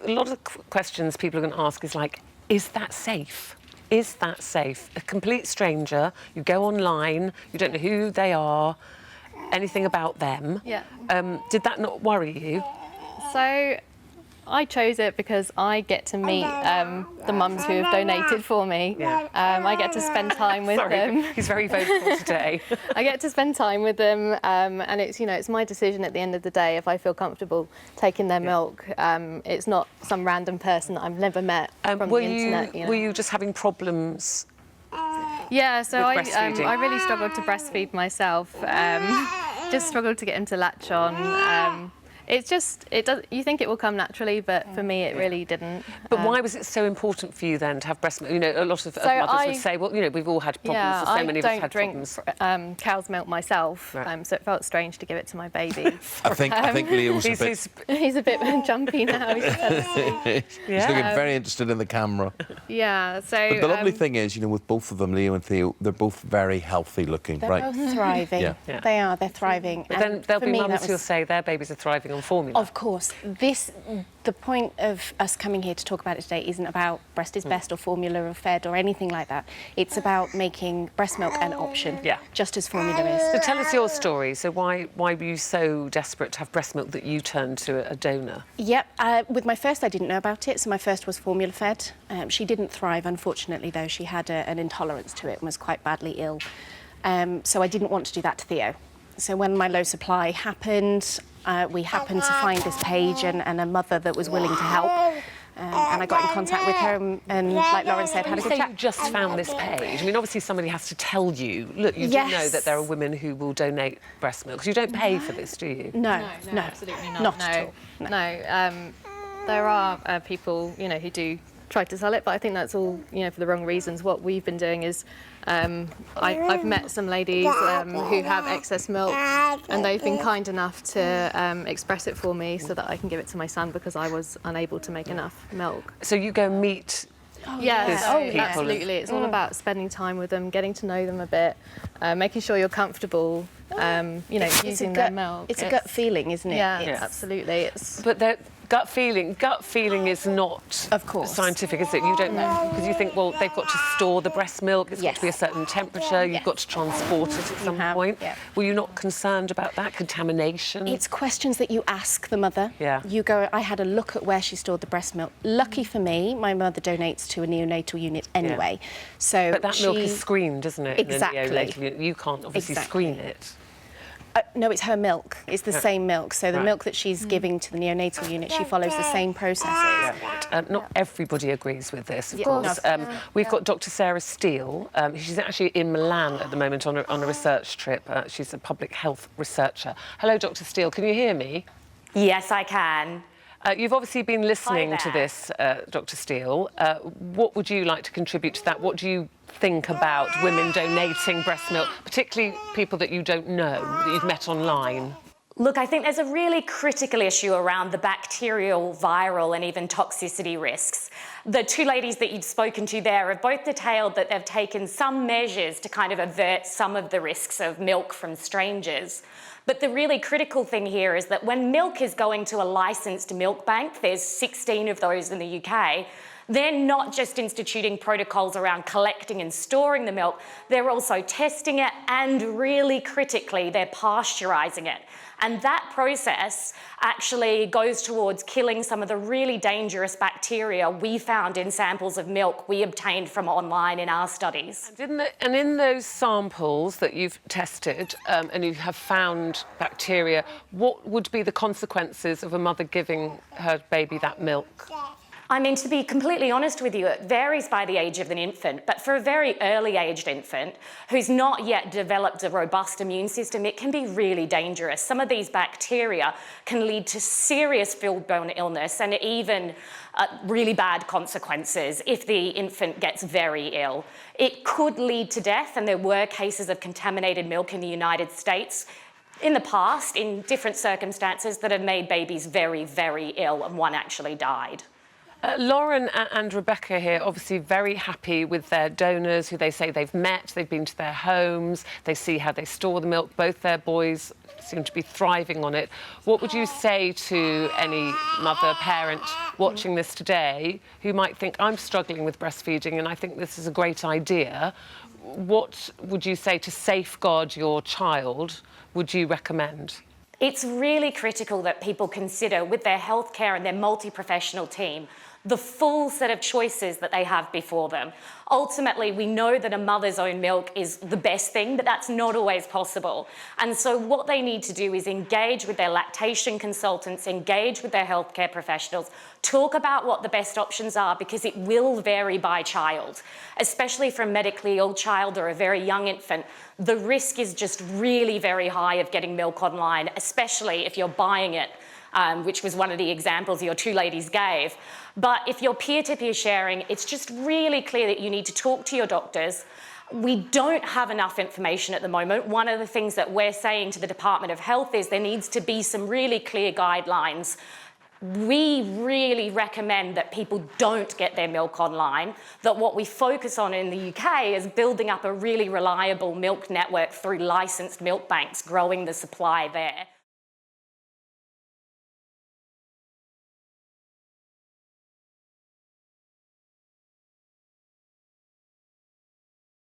a lot of questions people are going to ask is like, is that safe? Is that safe? A complete stranger, you go online, you don't know who they are, anything about them. Yeah. Did that not worry you? So I chose it because I get to meet the mums who have donated for me. Yeah. I get to spend time with them. He's very vocal today. I get to spend time with them, and it's, you know, it's my decision at the end of the day if I feel comfortable taking their milk. It's not some random person that I've never met from the internet. You know. Were you just having problems? Yeah, so with breastfeeding? I really struggled to breastfeed myself. Just struggled to get him to latch on. It's just, you think it will come naturally, but for me it really didn't. But why was it so important for you then to have breast milk? You know, a lot of mothers would say, well, you know, we've all had problems, so many of us had problems. I don't drink cow's milk myself, Right. So it felt strange to give it to my baby. I think Leo's a bit... He's a bit jumpy now. He's looking very interested in the camera. Yeah, so... But the lovely thing is, you know, with both of them, Leo and Theo, they're both very healthy looking, they're right? both thriving. Yeah. Yeah. They are, they're thriving. But then there'll be mums who'll say their babies are thriving on formula. Of course. The point of us coming here to talk about it today isn't about breast is best or formula or fed or anything like that. It's about making breast milk an option, just as formula is. So tell us your story. So why were you so desperate to have breast milk that you turned to a donor? Yep. With my first, I didn't know about it, so my first was formula fed. She didn't thrive, unfortunately, though. She had an intolerance to it and was quite badly ill. So I didn't want to do that to Theo. So when my low supply happened, we happened to find this page and a mother that was willing to help. And I got in contact with her and like Lauren said, had a good chat. You just found this page. I mean, obviously somebody has to tell you, look, you do know that there are women who will donate breast milk. Because you don't pay for this, do you? No, absolutely not. Not at all. No. There are people, you know, who do try to sell it, but I think that's all, you know, for the wrong reasons. What we've been doing is I've met some ladies who have excess milk, and they've been kind enough to express it for me so that I can give it to my son because I was unable to make enough milk. So you go meet absolutely. It's all about spending time with them, getting to know them a bit, making sure you're comfortable, you know, using their milk. It's a gut feeling, isn't it? Yeah, absolutely. But gut feeling is not of course scientific, is it? You don't know, because you think, well, they've got to store the breast milk, it's got to be a certain temperature, you've got to transport it at some point. Were you not concerned about that, contamination? It's questions that you ask the mother. Yeah. You go, I had a look at where she stored the breast milk. Lucky for me, my mother donates to a neonatal unit anyway. So but that milk is screened, isn't it? Exactly. In a neonatal unit. You can't obviously screen it. No, it's her milk. It's the same milk. So the milk that she's giving to the neonatal unit, she follows the same processes. Not everybody agrees with this, of course. We've got Dr. Sarah Steele. She's actually in Milan at the moment on a research trip. She's a public health researcher. Hello, Dr. Steele. Can you hear me? Yes, I can. You've obviously been listening to this, Dr. Steele. What would you like to contribute to that? What do you think about women donating breast milk, particularly people that you don't know, that you've met online? Look, I think there's a really critical issue around the bacterial, viral and even toxicity risks. The two ladies that you'd spoken to there have both detailed that they've taken some measures to kind of avert some of the risks of milk from strangers. But the really critical thing here is that when milk is going to a licensed milk bank, there's 16 of those in the UK, they're not just instituting protocols around collecting and storing the milk, they're also testing it and really critically, they're pasteurising it. And that process actually goes towards killing some of the really dangerous bacteria we found in samples of milk we obtained from online in our studies. And in those samples that you've tested and you have found bacteria, what would be the consequences of a mother giving her baby that milk? I mean, to be completely honest with you, it varies by the age of an infant, but for a very early-aged infant who's not yet developed a robust immune system, it can be really dangerous. Some of these bacteria can lead to serious field-borne illness and even really bad consequences if the infant gets very ill. It could lead to death, and there were cases of contaminated milk in the United States in the past, in different circumstances, that have made babies very, very ill, and one actually died. Lauren and Rebecca here, obviously very happy with their donors who they say they've met, they've been to their homes, they see how they store the milk. Both their boys seem to be thriving on it. What would you say to any mother, parent watching this today who might think, I'm struggling with breastfeeding and I think this is a great idea? What would you say to safeguard your child would you recommend? It's really critical that people consider with their healthcare and their multi-professional team the full set of choices that they have before them. Ultimately, we know that a mother's own milk is the best thing, but that's not always possible. And so what they need to do is engage with their lactation consultants, engage with their healthcare professionals, talk about what the best options are, because it will vary by child, especially for a medically ill child or a very young infant. The risk is just really very high of getting milk online, especially if you're buying it, which was one of the examples your two ladies gave. But if you're peer-to-peer sharing, it's just really clear that you need to talk to your doctors. We don't have enough information at the moment. One of the things that we're saying to the Department of Health is there needs to be some really clear guidelines. We really recommend that people don't get their milk online, that what we focus on in the UK is building up a really reliable milk network through licensed milk banks, growing the supply there.